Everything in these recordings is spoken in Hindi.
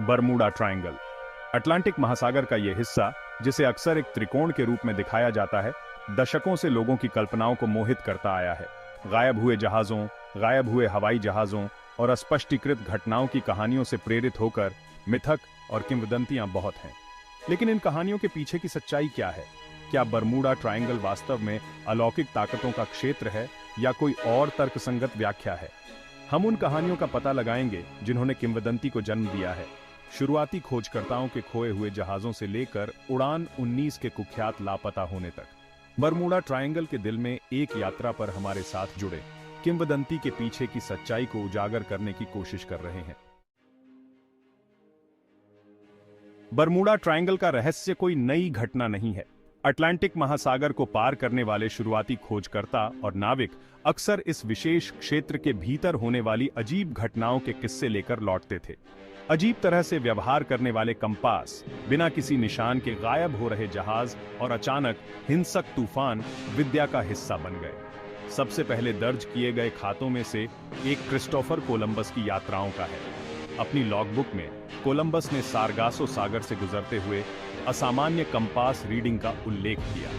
Bermuda triangle. अटलांटिक महासागर का यह हिस्सा, जिसे अक्सर एक त्रिकोण के रूप में दिखाया जाता है, दशकों से लोगों की कल्पनाओं को मोहित करता आया है। गायब हुए जहाजों, गायब हुए हवाई जहाजों और अस्पष्टीकृत घटनाओं की कहानियों से प्रेरित होकर मिथक और किंवदंतियां बहुत हैं। लेकिन इन कहानियों के पीछे की सच्चाई क्या है? क्या बरमूडा ट्रायंगल वास्तव में अलौकिक ताकतों का क्षेत्र है या कोई और तर्कसंगत व्याख्या है? हम उन कहानियों का पता लगाएंगे जिन्होंने किंवदंती को जन्म दिया है, शुरुआती खोजकर्ताओं के खोए हुए जहाजों से लेकर उड़ान 19 के कुख्यात लापता होने तक। बरमूडा ट्रायंगल के दिल में एक यात्रा पर हमारे साथ जुड़े, किंवदंती के पीछे की सच्चाई को उजागर करने की कोशिश कर रहे हैं। बरमूडा ट्रायंगल का रहस्य कोई नई घटना नहीं है। अटलांटिक महासागर को पार करने वाले शुरुआती खोजकर्ता और नाविक अक्सर इस विशेष क्षेत्र के भीतर होने वाली अजीब घटनाओं के किस्से लेकर लौटते थे। अजीब तरह से व्यवहार करने वाले कंपास, बिना किसी निशान के गायब हो रहे जहाज और अचानक हिंसक तूफान विद्या का हिस्सा बन गए। सबसे पहले दर्ज किए गए खातों में से एक क्रिस्टोफर कोलंबस की यात्राओं का है। अपनी लॉगबुक में कोलंबस ने सारगासो सागर से गुजरते हुए असामान्य कंपास रीडिंग का उल्लेख किया।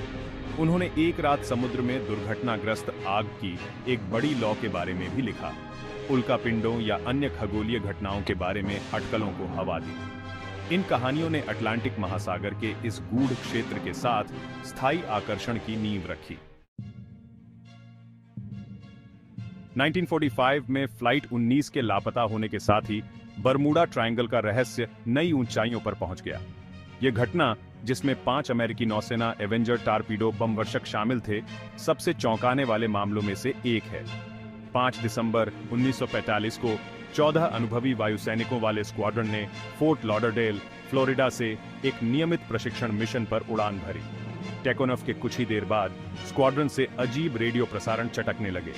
उन्होंने एक रात समुद्र में दुर्घटनाग्रस्त आग की एक बड़ी लौ के बारे में भी लिखा। उल्कापिंडों या अन्य खगोलीय घटनाओं के बारे में अटकलों को हवा दी। इन कहानियों ने अटलांटिक महासागर के इस गूढ़ क्षेत्र के साथ स्थायी आकर्षण की नींव रखी। 1945 में फ्लाइट 19 के लापता होने के साथ ही बरमूडा ट्रायंगल का रहस्य नई ऊंचाइयों पर पहुंच गया। यह घटना, जिसमें 5 अमेरिकी नौसेना एवेंजर टारपीडो बमवर्षक शामिल थे, सबसे चौंकाने वाले मामलों में से एक है। 5 दिसंबर 1945 को 14 अनुभवी वायुसैनिकों वाले स्क्वाड्रन ने फोर्ट लॉडरडेल, फ्लोरिडा से एक नियमित प्रशिक्षण मिशन पर उड़ान भरी। टेकोनफ के कुछ ही देर बाद स्क्वाड्रन से अजीब रेडियो प्रसारण चटकने लगे।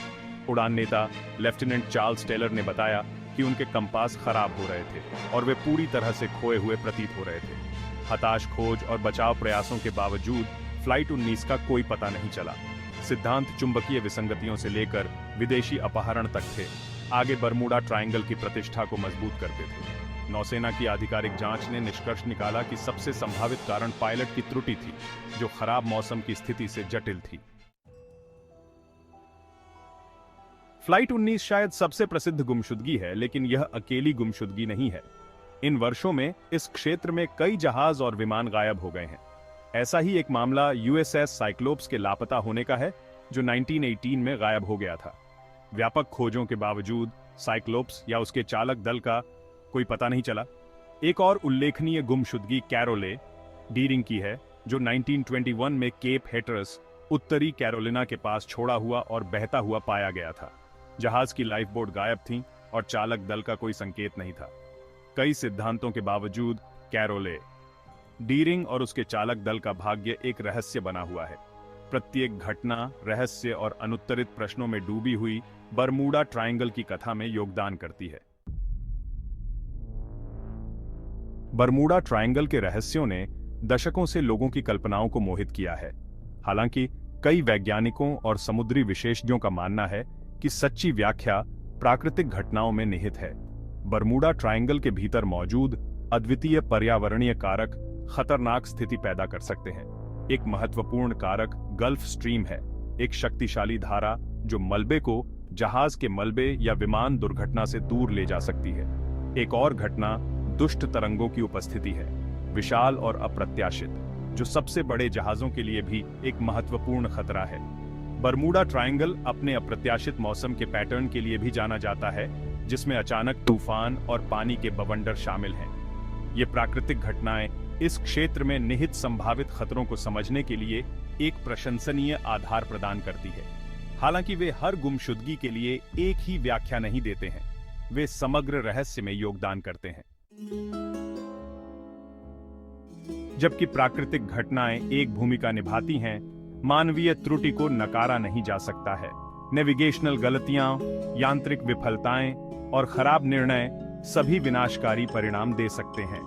उड़ान नेता लेफ्टिनेंट चार्ल्स टेलर ने बताया कि उनके कंपास खराब हो रहे थे और वे पूरी तरह से खोए हुए प्रतीत हो रहे थे। हताश खोज और बचाव प्रयासों के बावजूद फ्लाइट 19 का कोई पता नहीं चला। सिद्धांत चुंबकीय विसंगतियों से लेकर विदेशी अपहरण तक थे, आगे बरमूडा ट्रायंगल की प्रतिष्ठा को मजबूत करते थे। नौसेना की आधिकारिक जांच ने निष्कर्ष निकाला कि सबसे संभावित कारण पायलट की त्रुटि थी, जो खराब मौसम की स्थिति से जटिल थी। फ्लाइट 19 शायद सबसे प्रसिद्ध गुमशुदगी है, लेकिन यह अकेली गुमशुदगी नहीं है। इन वर्षों में इस क्षेत्र में कई जहाज और विमान गायब हो गए हैं। ऐसा ही एक मामला यूएसएस साइक्लोप्स के लापता होने का है, जो 1918 में गायब हो गया था। व्यापक खोजों के बावजूद साइक्लोप्स या उसके चालक दल का कोई पता नहीं चला। एक और उल्लेखनीय गुमशुदगी कैरोले डीरिंग की है, जो 1921 में केप हेटरस, उत्तरी कैरोलिना के पास छोड़ा हुआ और बहता हुआ पाया गया था। जहाज की लाइफ बोट गायब थी और चालक दल का कोई संकेत नहीं था। कई सिद्धांतों के बावजूद कैरोले डीरिंग और उसके चालक दल का भाग्य एक रहस्य बना हुआ है। प्रत्येक घटना रहस्य और अनुत्तरित प्रश्नों में डूबी हुई बरमूडा ट्रायंगल की कथा में योगदान करती है। बरमूडा ट्रायंगल के रहस्यों ने दशकों से लोगों की कल्पनाओं को मोहित किया है। हालांकि कई वैज्ञानिकों और समुद्री विशेषज्ञों का मानना है कि सच्ची व्याख्या प्राकृतिक घटनाओं में निहित है। बरमूडा ट्रायंगल के भीतर मौजूद अद्वितीय पर्यावरणीय कारक खतरनाक स्थिति पैदा कर सकते हैं। एक महत्वपूर्ण कारक गल्फ स्ट्रीम है, एक शक्तिशाली धारा जो मलबे को जहाज के मलबे या विमान दुर्घटना से दूर ले जा सकती है। एक और घटना दुष्ट तरंगों की उपस्थिति है, विशाल और अप्रत्याशित, जो सबसे बड़े जहाजों के लिए भी एक महत्वपूर्ण खतरा है। बरमूडा ट्रायंगल अपने अप्रत्याशित मौसम के पैटर्न के लिए भी जाना जाता है, जिसमें अचानक तूफान और पानी के बवंडर शामिल हैं। ये प्राकृतिक घटनाएं इस क्षेत्र में निहित संभावित खतरों को समझने के लिए एक प्रशंसनीय आधार प्रदान करती है। हालांकि वे हर गुमशुदगी के लिए एक ही व्याख्या नहीं देते हैं, वे समग्र रहस्य में योगदान करते हैं। जबकि प्राकृतिक घटनाएं एक भूमिका निभाती हैं, मानवीय त्रुटि को नकारा नहीं जा सकता है। नेविगेशनल गलतियां, यांत्रिक विफलताएं और खराब निर्णय सभी विनाशकारी परिणाम दे सकते हैं।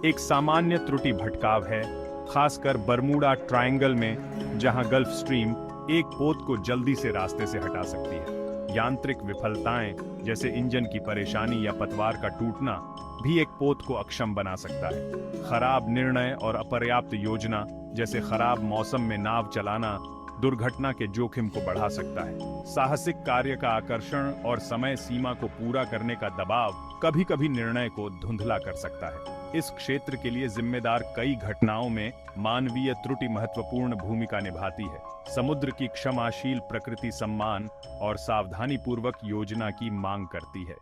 एक सामान्य त्रुटि भटकाव है, खासकर बरमूडा ट्रायंगल में, जहां गल्फ स्ट्रीम एक पोत को जल्दी से रास्ते से हटा सकती है। यांत्रिक विफलताएं जैसे इंजन की परेशानी या पतवार का टूटना भी एक पोत को अक्षम बना सकता है। खराब निर्णय और अपर्याप्त योजना, जैसे खराब मौसम में नाव चलाना, दुर्घटना के जोखिम को बढ़ा सकता है। साहसिक कार्य का आकर्षण और समय सीमा को पूरा करने का दबाव कभी-कभी निर्णय को धुंधला कर सकता है। इस क्षेत्र के लिए जिम्मेदार कई घटनाओं में मानवीय त्रुटि महत्वपूर्ण भूमिका निभाती है। समुद्र की क्षमाशील प्रकृति सम्मान और सावधानीपूर्वक योजना की मांग करती है।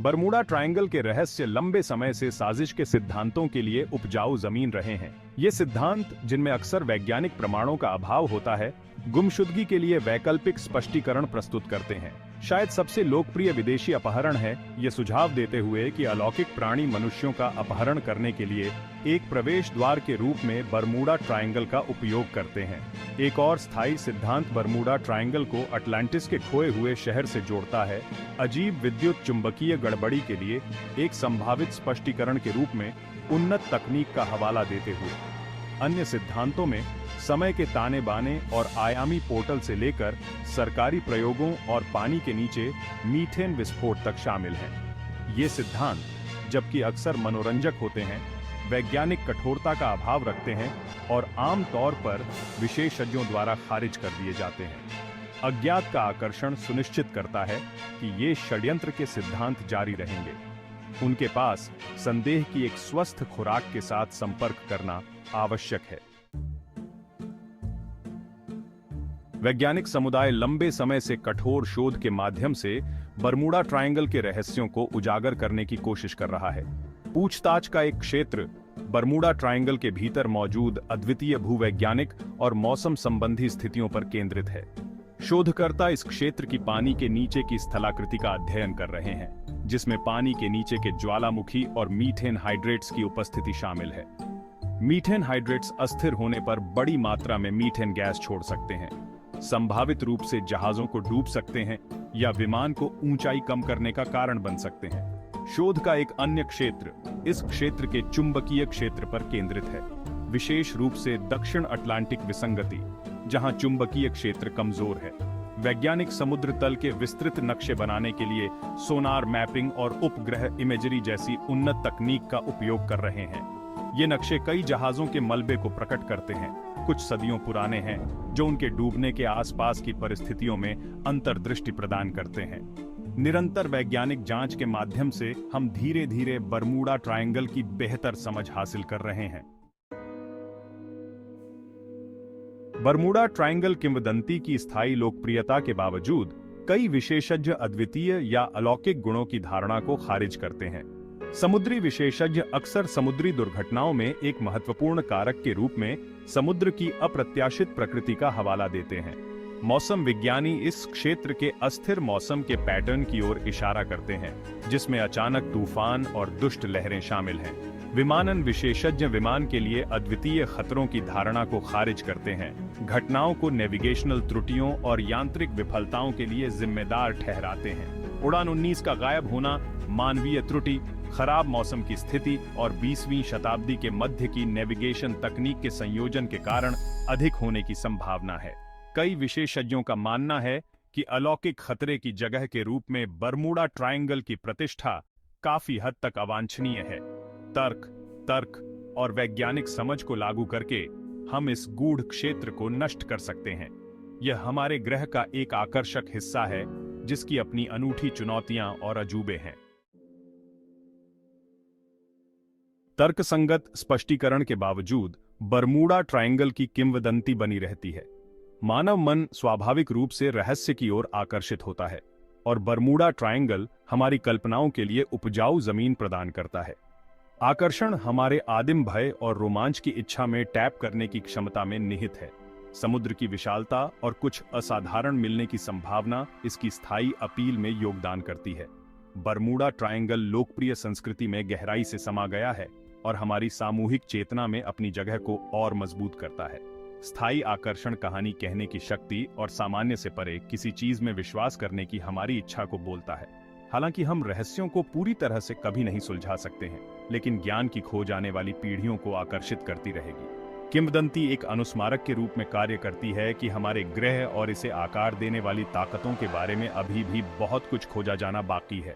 बरमूडा ट्रायंगल के रहस्य लंबे समय से साजिश के सिद्धांतों के लिए उपजाऊ जमीन रहे हैं। ये सिद्धांत, जिनमें अक्सर वैज्ञानिक प्रमाणों का अभाव होता है, गुमशुदगी के लिए वैकल्पिक स्पष्टीकरण प्रस्तुत करते हैं। शायद सबसे लोकप्रिय विदेशी अपहरण है, ये सुझाव देते हुए कि अलौकिक प्राणी मनुष्यों का अपहरण करने के लिए एक प्रवेश द्वार के रूप में बरमूडा ट्रायंगल का उपयोग करते हैं। एक और स्थायी सिद्धांत बरमूडा ट्रायंगल को अटलांटिस के खोए हुए शहर से जोड़ता है, अजीब विद्युत चुंबकीय गड़बड़ी के लिए एक संभावित स्पष्टीकरण के रूप में उन्नत तकनीक का हवाला देते हुए। अन्य सिद्धांतों में समय के ताने बाने और आयामी पोर्टल से लेकर सरकारी प्रयोगों और पानी के नीचे मीथेन विस्फोट तक शामिल हैं। ये सिद्धांत, जबकि अक्सर मनोरंजक होते हैं, वैज्ञानिक कठोरता का अभाव रखते हैं और आम तौर पर विशेषज्ञों द्वारा खारिज कर दिए जाते हैं। अज्ञात का आकर्षण सुनिश्चित करता है कि ये षड्यंत्र के सिद्धांत जारी रहेंगे। उनके पास संदेह की एक स्वस्थ खुराक के साथ संपर्क करना आवश्यक है। वैज्ञानिक समुदाय लंबे समय से कठोर शोध के माध्यम से बरमूडा ट्रायंगल के रहस्यों को उजागर करने की कोशिश कर रहा है। पूछताछ का एक क्षेत्र बरमूडा ट्रायंगल के भीतर मौजूद अद्वितीय भूवैज्ञानिक और मौसम संबंधी स्थितियों पर केंद्रित है। शोधकर्ता इस क्षेत्र की पानी के नीचे की स्थलाकृति का अध्ययन कर रहे हैं, जिसमें पानी के नीचे के ज्वालामुखी और मीथेन हाइड्रेट्स की उपस्थिति शामिल है। मीथेन हाइड्रेट्स अस्थिर होने पर बड़ी मात्रा में मीथेन गैस छोड़ सकते हैं, संभावित रूप से जहाजों को डूब सकते हैं या विमान को ऊंचाई कम करने का कारण बन सकते हैं। शोध का एक अन्य क्षेत्र इस क्षेत्र के चुंबकीय क्षेत्र पर केंद्रित है, विशेष रूप से दक्षिण अटलांटिक विसंगति, जहां चुंबकीय क्षेत्र कमजोर है। वैज्ञानिक समुद्र तल के विस्तृत नक्शे बनाने के लिए सोनार मैपिंग और उपग्रह इमेजरी जैसी उन्नत तकनीक का उपयोग कर रहे हैं। ये नक्शे कई जहाजों के मलबे को प्रकट करते हैं, कुछ सदियों पुराने हैं, जो उनके डूबने के आसपास की परिस्थितियों में अंतर्दृष्टि प्रदान करते हैं। निरंतर वैज्ञानिक जांच के माध्यम से हम धीरे धीरे बरमूडा ट्रायंगल की बेहतर समझ हासिल कर रहे हैं। बरमूडा ट्रायंगल किंवदंती की स्थायी लोकप्रियता के बावजूद कई विशेषज्ञ अद्वितीय या अलौकिक गुणों की धारणा को खारिज करते हैं। समुद्री विशेषज्ञ अक्सर समुद्री दुर्घटनाओं में एक महत्वपूर्ण कारक के रूप में समुद्र की अप्रत्याशित प्रकृति का हवाला देते हैं। मौसम विज्ञानी इस क्षेत्र के अस्थिर मौसम के पैटर्न की ओर इशारा करते हैं, जिसमें अचानक तूफान और दुष्ट लहरें शामिल हैं। विमानन विशेषज्ञ विमान के लिए अद्वितीय खतरों की धारणा को खारिज करते हैं, घटनाओं को नेविगेशनल त्रुटियों और यांत्रिक विफलताओं के लिए जिम्मेदार ठहराते हैं। उड़ान 19 का गायब होना मानवीय त्रुटि, खराब मौसम की स्थिति और 20वीं शताब्दी के मध्य की नेविगेशन तकनीक के संयोजन के कारण अधिक होने की संभावना है। कई विशेषज्ञों का मानना है कि अलौकिक खतरे की जगह के रूप में बरमूडा ट्रायंगल की प्रतिष्ठा काफी हद तक अवांछनीय है। तर्क और वैज्ञानिक समझ को लागू करके हम इस गूढ़ क्षेत्र को नष्ट कर सकते हैं। यह हमारे ग्रह का एक आकर्षक हिस्सा है, जिसकी अपनी अनूठी चुनौतियां और अजूबे हैं। तर्कसंगत स्पष्टीकरण के बावजूद बरमूडा ट्रायंगल की किंवदंती बनी रहती है। मानव मन स्वाभाविक रूप से रहस्य की ओर आकर्षित होता है और बरमूडा ट्रायंगल हमारी कल्पनाओं के लिए उपजाऊ जमीन प्रदान करता है। आकर्षण हमारे आदिम भय और रोमांच की इच्छा में टैप करने की क्षमता में निहित है। समुद्र की विशालता और कुछ असाधारण मिलने की संभावना इसकी स्थायी अपील में योगदान करती है। बरमूडा ट्रायंगल लोकप्रिय संस्कृति में गहराई से समा गया है और हमारी सामूहिक चेतना में अपनी जगह को और मजबूत करता है। स्थायी आकर्षण कहानी कहने की शक्ति और सामान्य से परे किसी चीज में विश्वास करने की हमारी इच्छा को बोलता है। हालांकि हम रहस्यों को पूरी तरह से कभी नहीं सुलझा सकते हैं, लेकिन ज्ञान की खो जाने वाली पीढ़ियों को आकर्षित करती रहेगी। किंवदंती एक अनुस्मारक के रूप में कार्य करती है कि हमारे ग्रह और इसे आकार देने वाली ताकतों के बारे में अभी भी बहुत कुछ खोजा जाना बाकी है।